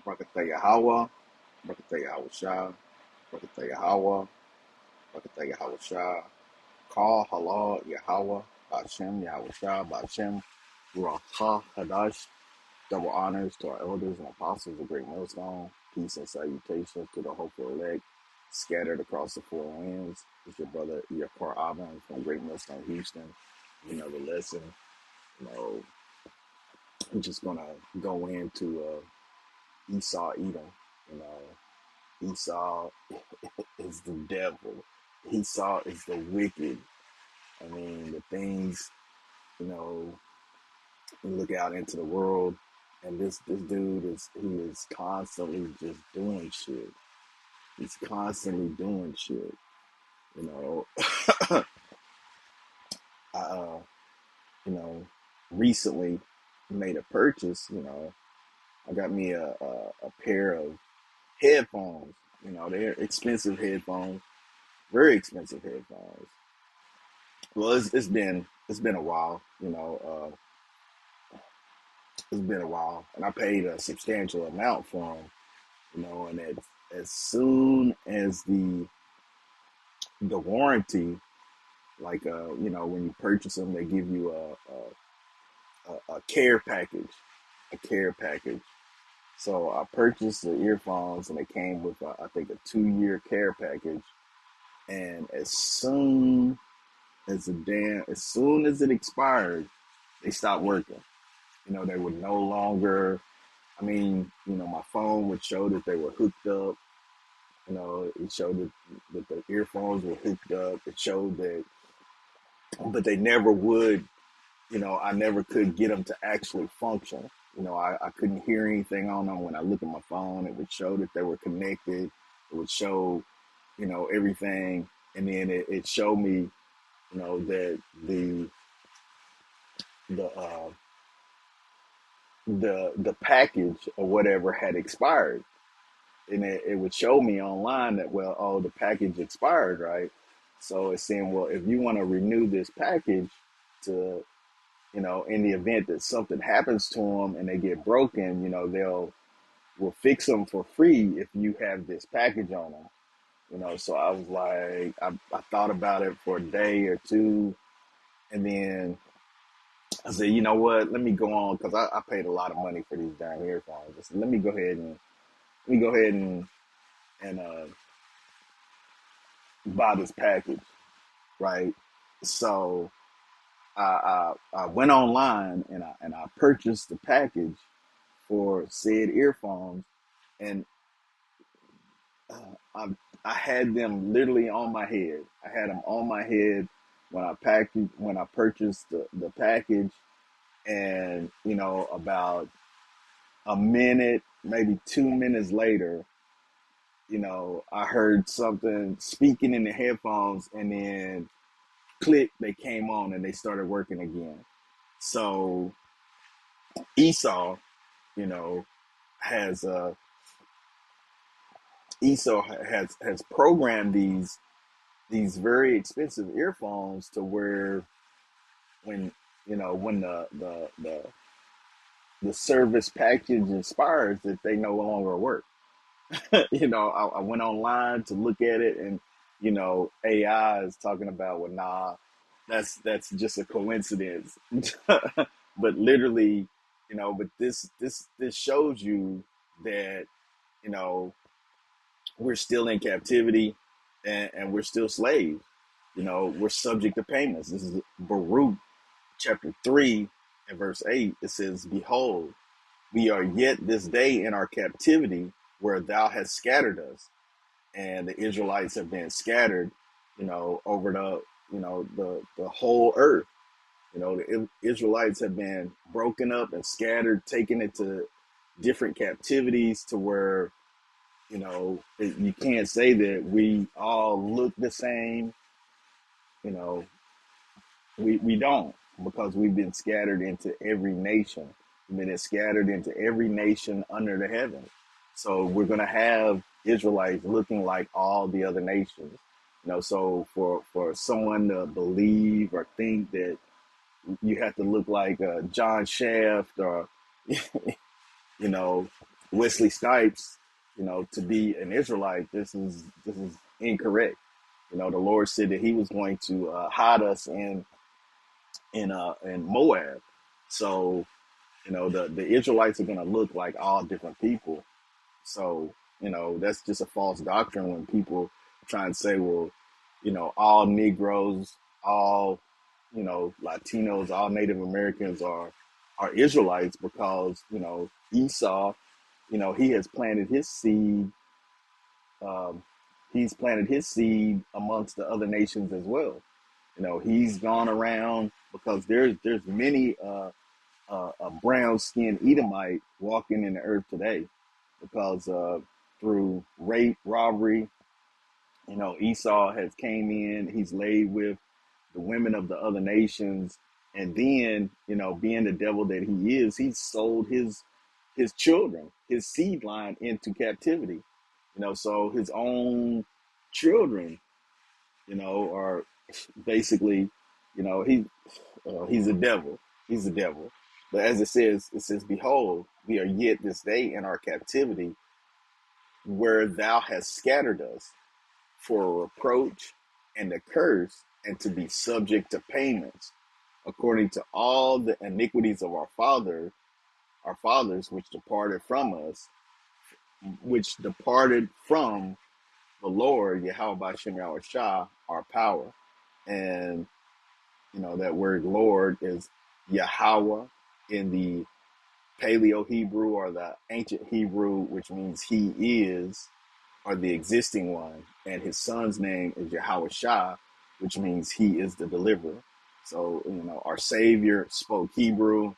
Brakata Yahweh, Brakata Yahweh Shah, Brakata Yahweh, Brakata Yahweh Shah, Call Halal Yahweh, Bashem Yahweh Shah, Bashem, Rakah Hadash. Double honors to our elders and apostles of Great Millstone. Peace and salutations to the hopeful elect scattered across the four winds. It's your brother, your core Avin from Great Millstone, Houston. You know the lesson. You know, I'm just gonna go into Esau Edom. You know, Esau is the devil. Esau is the wicked. I mean, the things, you know, you look out into the world, and this dude is constantly just doing shit. He's constantly doing shit. You know, I you know recently made a purchase. You know, I got me a pair of headphones. You know, they're expensive headphones, very expensive headphones. Well, it's been a while. You know, it's been a while, and I paid a substantial amount for them. You know, and as soon as the warranty, like you know, when you purchase them, they give you a care package, a care package. So I purchased the earphones, and they came with I think a 2 year care package. And as soon as it expired, they stopped working. You know, they would no longer. I mean, you know, my phone would show that they were hooked up. You know, it showed that the earphones were hooked up. It showed that, but they never would. You know, I never could get them to actually function. You know, I couldn't hear anything on them. When I look at my phone, it would show that they were connected. It would show, you know, everything. And then it showed me, you know, that the uh, the package or whatever had expired. And it would show me online that, well, oh, the package expired, right? So it's saying, well, if you want to renew this package to, you know, in the event that something happens to them and they get broken, you know, will fix them for free if you have this package on them. You know, so I was like, I thought about it for a day or two, and then I said, you know what, let me go on, because I paid a lot of money for these damn earphones. I said, let me go ahead and buy this package, right? So I went online, and I purchased the package for said earphones, and I I had them literally on my head. I had them on my head when I purchased the package, and you know, about a minute, maybe 2 minutes later, you know, I heard something speaking in the headphones, and then click, they came on and they started working again. So Esau, you know, has has programmed these very expensive earphones to where when, you know, when the service package expires, that they no longer work. You know, I went online to look at it, and you know, AI is talking about, well, nah, that's just a coincidence. But literally, you know, but this shows you that, you know, we're still in captivity, and we're still slaves. You know, we're subject to payments. This is Baruch chapter 3 and verse 8. It says, behold, we are yet this day in our captivity, where thou hast scattered us. And the Israelites have been scattered, you know, over the whole earth. You know, the Israelites have been broken up and scattered, taken into different captivities, to where, you know, you can't say that we all look the same. You know, we don't, because we've been scattered into every nation. We've been scattered into every nation under the heaven. So we're going to have Israelites looking like all the other nations. You know, so for someone to believe or think that you have to look like John Shaft, or you know, Wesley Snipes, to be an Israelite, this is incorrect. The Lord said that He was going to hide us in Moab. So the Israelites are going to look like all different people. So that's just a false doctrine when people try and say, well, all Negroes, all Latinos, all Native Americans are Israelites because Esau, he has planted his seed. Um, he's planted his seed amongst the other nations as well. He's gone around because there's many a brown skinned Edomite walking in the earth today because through rape, robbery, Esau has came in. He's laid with the women of the other nations, and then being the devil that he is, he sold his children, his seed line into captivity. So his own children, are basically, he's a devil. He's a devil. But as it says, behold, we are yet this day in our captivity, where thou hast scattered us for a reproach and a curse, and to be subject to payments, according to all the iniquities of our fathers, which departed from us, which departed from the Lord, Yahweh Bashem Yahweh Shah, our power. And that word Lord is Yahweh in the Paleo Hebrew or the ancient Hebrew, which means He is, or the existing one. And His son's name is Yahweh Shah, which means He is the deliverer. So, our Savior spoke Hebrew,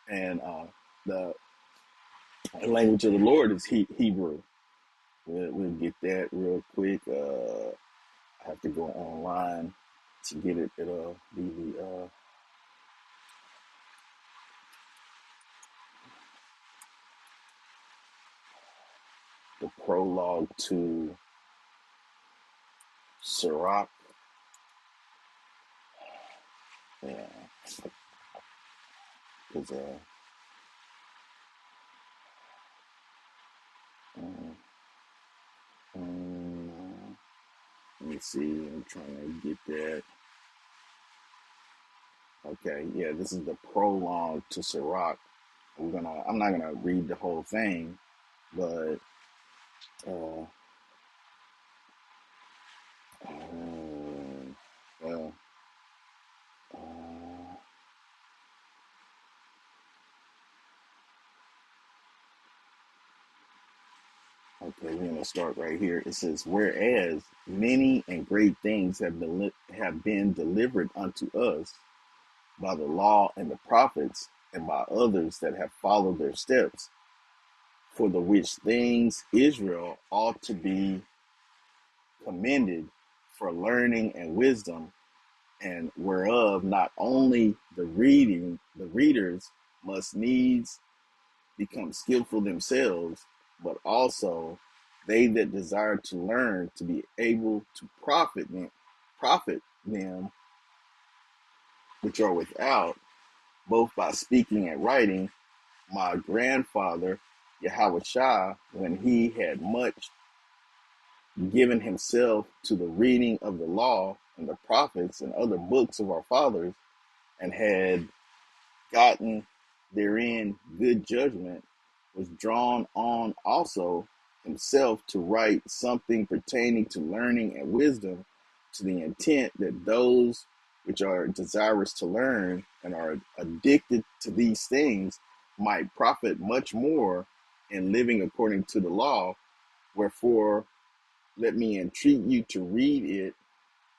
and the language of the Lord is Hebrew. We'll get that real quick. I have to go online to get it. It'll be the prologue to Sirach. Yeah, because um, um, let me see. I'm trying to get that. Okay, yeah, this is the prologue to Sirach. I'm not gonna read the whole thing, but uh, well, uh, okay, we're gonna start right here. It says, "Whereas many and great things have been delivered unto us by the law and the prophets, and by others that have followed their steps, for the which things Israel ought to be commended for learning and wisdom, and whereof not only the readers must needs become skillful themselves, but also they that desire to learn to be able to profit them which are without, both by speaking and writing. My grandfather Yahweh Shah, when he had much given himself to the reading of the law and the prophets and other books of our fathers, and had gotten therein good judgment, was drawn on also himself to write something pertaining to learning and wisdom, to the intent that those which are desirous to learn and are addicted to these things might profit much more in living according to the law. Wherefore, let me entreat you to read it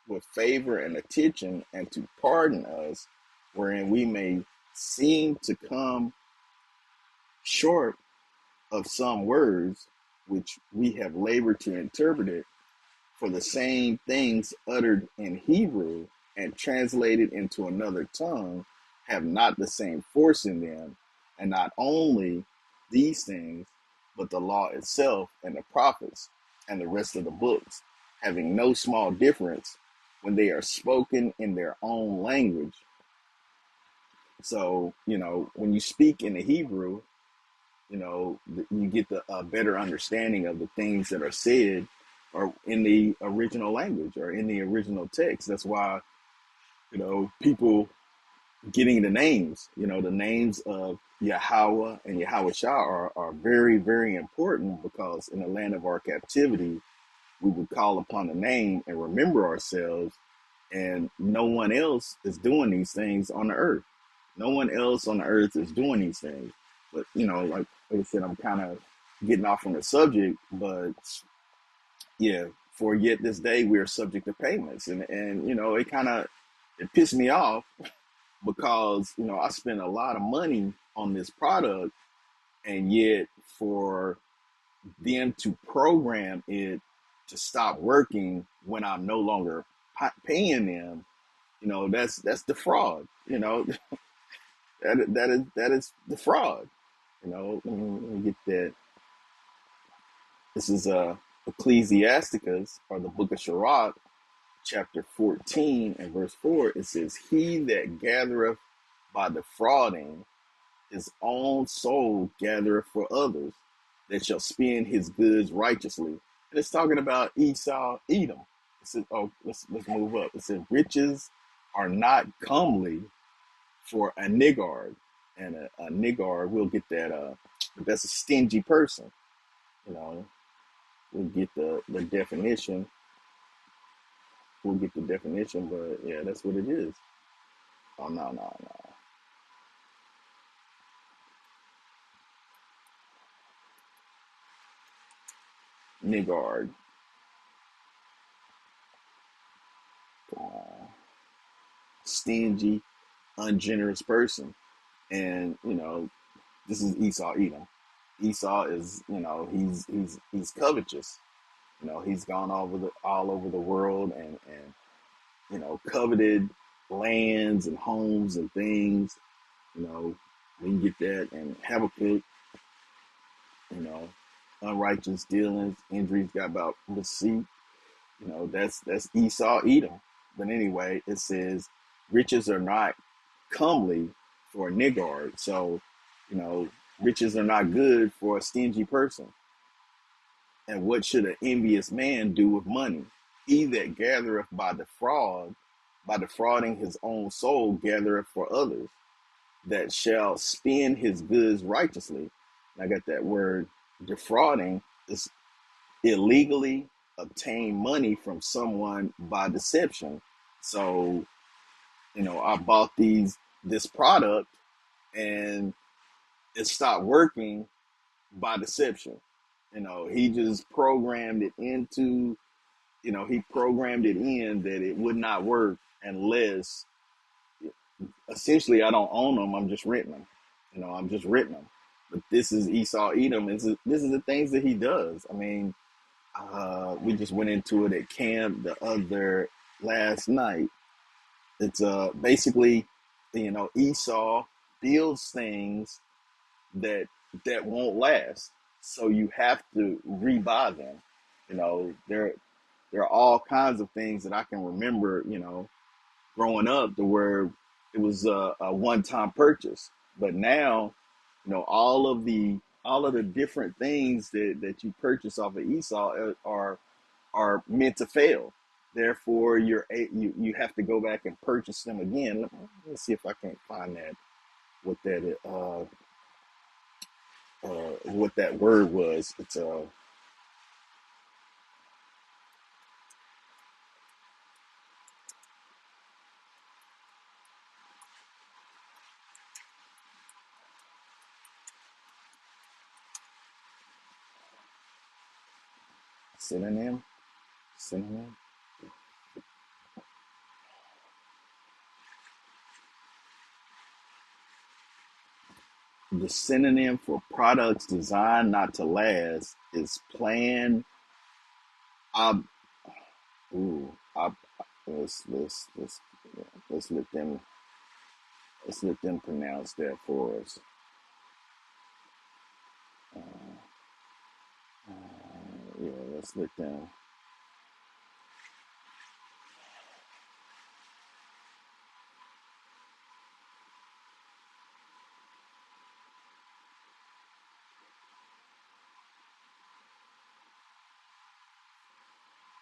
with favor and attention, and to pardon us, wherein we may seem to come short of some words which we have labored to interpret it. For the same things uttered in Hebrew and translated into another tongue have not the same force in them. And not only these things, but the law itself and the prophets and the rest of the books, having no small difference when they are spoken in their own language. So, when you speak in the Hebrew, you get the a better understanding of the things that are said or in the original language or in the original text. That's why, people getting the names, the names of Yahweh and Yahweh Shah are very, very important, because in the land of our captivity, we would call upon the name and remember ourselves, and no one else is doing these things on the earth. No one else on the earth is doing these things. But, like I said, I'm kind of getting off from the subject, but yeah, for yet this day we are subject to payments, and it kind of it pissed me off, because I spent a lot of money on this product, and yet for them to program it to stop working when I'm no longer paying them, that's the fraud. That is the fraud. Let me get that. This is Ecclesiasticus, or the book of Sirach, chapter 14 and verse 4. It says, "He that gathereth by defrauding his own soul gathereth for others, that shall spend his goods righteously." And it's talking about Esau, Edom. It says, oh, let's move up. It says, "Riches are not comely for a niggard," and a niggard, we'll get that. But that's a stingy person. You know, we'll get the definition. We'll get the definition, but yeah, that's what it is. Oh, no, no, no. Niggard. Stingy, ungenerous person. And this is Esau Edom. Esau is, he's covetous. He's gone all over the world, and coveted lands and homes and things. We can get that. And Habakkuk, you know, unrighteous dealings, injuries got about deceit. That's Esau Edom. But anyway, it says riches are not comely for a niggard. So, riches are not good for a stingy person. And what should an envious man do with money? He that gathereth by defrauding his own soul, gathereth for others, that shall spend his goods righteously. And I got that word defrauding is illegally obtain money from someone by deception. So, I bought this product, and it stopped working by deception. He just programmed it into, he programmed it in that it would not work unless, essentially, I don't own them. I'm just renting them. I'm just renting them. But this is Esau Edom. This is the things that he does. I mean, we just went into it at camp the other last night. It's basically, Esau builds things that won't last, so you have to rebuy them. There are all kinds of things that I can remember, growing up, to where it was a one-time purchase. But now, all of the different things that you purchase off of Esau are meant to fail. Therefore, you have to go back and purchase them again. Let's see if I can't find that what that word was. It's synonym. Synonym. The synonym for products designed not to last is plan. Ob. Ooh. Ob. Let's let's let them pronounce that for us. Yeah, let's let them.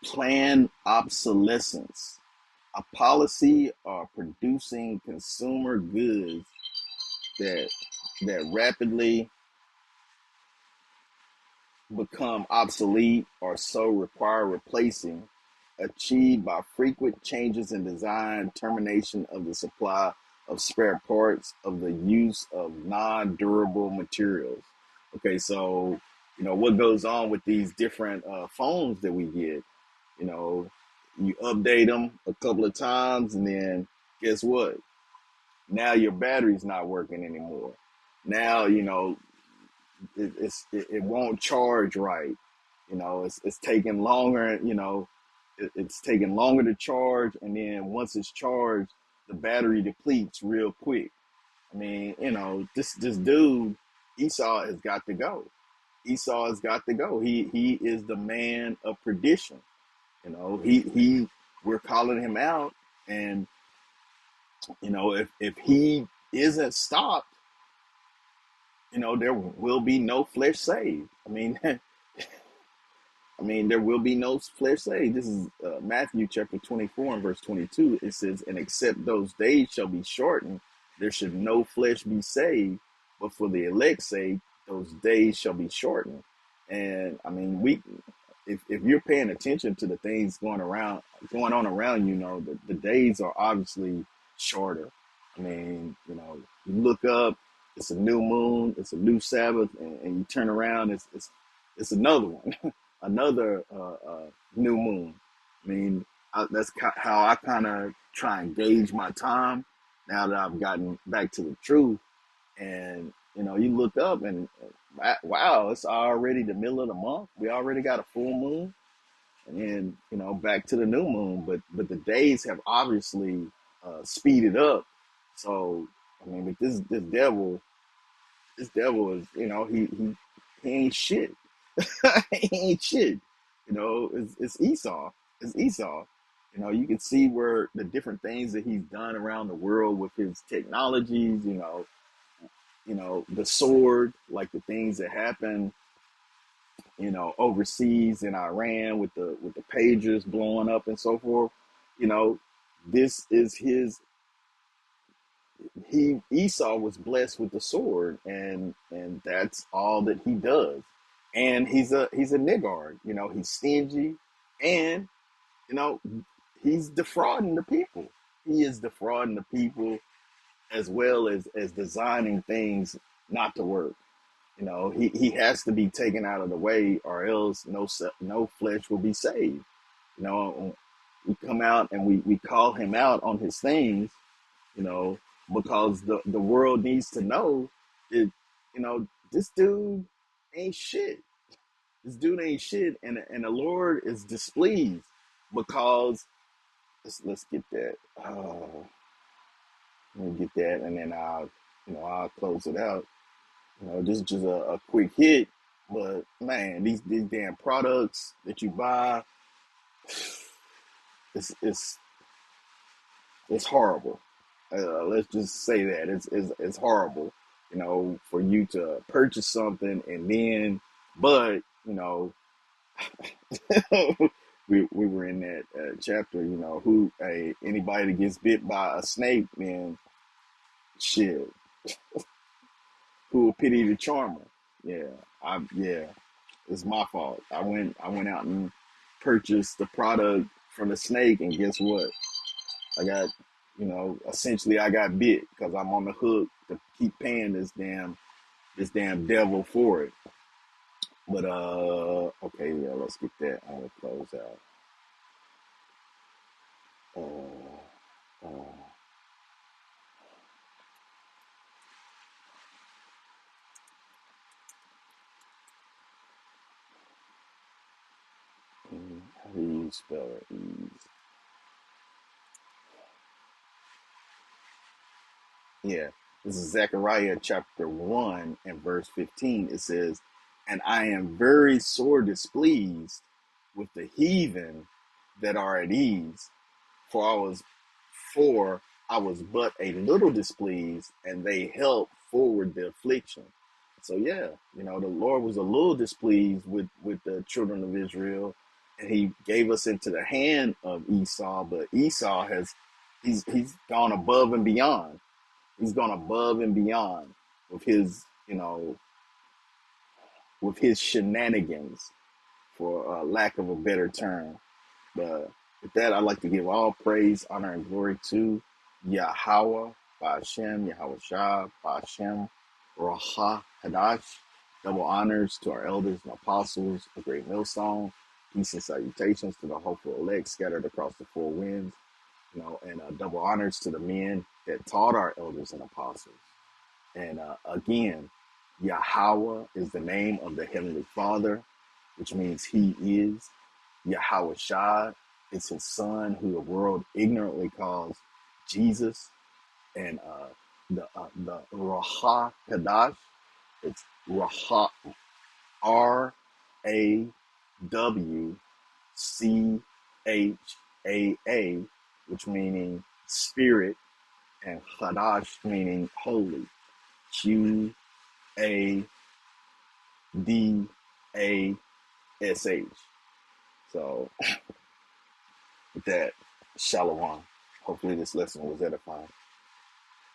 planned obsolescence, a policy of producing consumer goods that rapidly become obsolete or so require replacing, achieved by frequent changes in design, termination of the supply of spare parts, of the use of non-durable materials. Okay, so what goes on with these different phones that we get. You know, you update them a couple of times, and then guess what? Now your battery's not working anymore. Now it won't charge right. It's taking longer. It's taking longer to charge, and then once it's charged, the battery depletes real quick. I mean, this dude Esau has got to go. Esau has got to go. He is the man of perdition. He we're calling him out, and if he isn't stopped, there will be no flesh saved. There will be no flesh saved. This is Matthew chapter 24 and verse 22. It says, "And except those days shall be shortened, there should no flesh be saved. But for the elect's sake, those days shall be shortened." And if you're paying attention to the things going on around, the days are obviously shorter. You look up, it's a new moon, it's a new Sabbath, and you turn around, it's another one. Another new moon. That's how I kind of try and gauge my time now that I've gotten back to the truth. And you look up and wow, it's already the middle of the month. We already got a full moon, and then back to the new moon. But the days have obviously speeded up. So but this devil is he ain't shit. He ain't shit. It's Esau. It's Esau. You can see where the different things that he's done around the world with his technologies. The sword, like the things that happen, overseas in Iran with the pagers blowing up and so forth. This is Esau was blessed with the sword, and that's all that he does. And he's a niggard. He's stingy, and you know he's defrauding the people. He is defrauding the people, as well as designing things not to work. He has to be taken out of the way, or else no flesh will be saved. We come out and we call him out on his things, you know, because the world needs to know that, this dude ain't shit. This dude ain't shit, and the Lord is displeased because let's get that. Let me get that, and then I'll close it out. This is just a quick hit, but man, these damn products that you buy, it's it's horrible. Let's just say that it's horrible. For you to purchase something and then, but we were in that chapter. Who anybody that gets bit by a snake, man, shit. Who will pity the charmer? Yeah, yeah. It's my fault. I went out and purchased the product from the snake, and guess what? I got, essentially I got bit because I'm on the hook to keep paying this damn devil for it. But okay, yeah, let's get that. I'm gonna close out. Uh, how do you spell it? Ease. Yeah, this is Zechariah chapter 1 and verse 15. It says, "And I am very sore displeased with the heathen that are at ease, for I was but a little displeased, and they helped forward the affliction." So yeah, the Lord was a little displeased with the children of Israel, and he gave us into the hand of Esau, but Esau he's gone above and beyond. He's gone above and beyond with his, with his shenanigans, for lack of a better term. But with that, I'd like to give all praise, honor, and glory to Yahweh, Ba'ashem, Yahweh Shah, Ba'ashem, Raha Hadash. Double honors to our elders and apostles, a great millstone. Peace and salutations to the hopeful elect scattered across the four winds. And double honors to the men that taught our elders and apostles. And again, Yahweh is the name of the Heavenly Father, which means He is. Yahweh Shai is His Son, who the world ignorantly calls Jesus. And the Raha Kadash, it's Raha, Rawchaa, which meaning spirit, and Hadash meaning holy. Qadash. So with that, Shalom. Hopefully this lesson was edifying.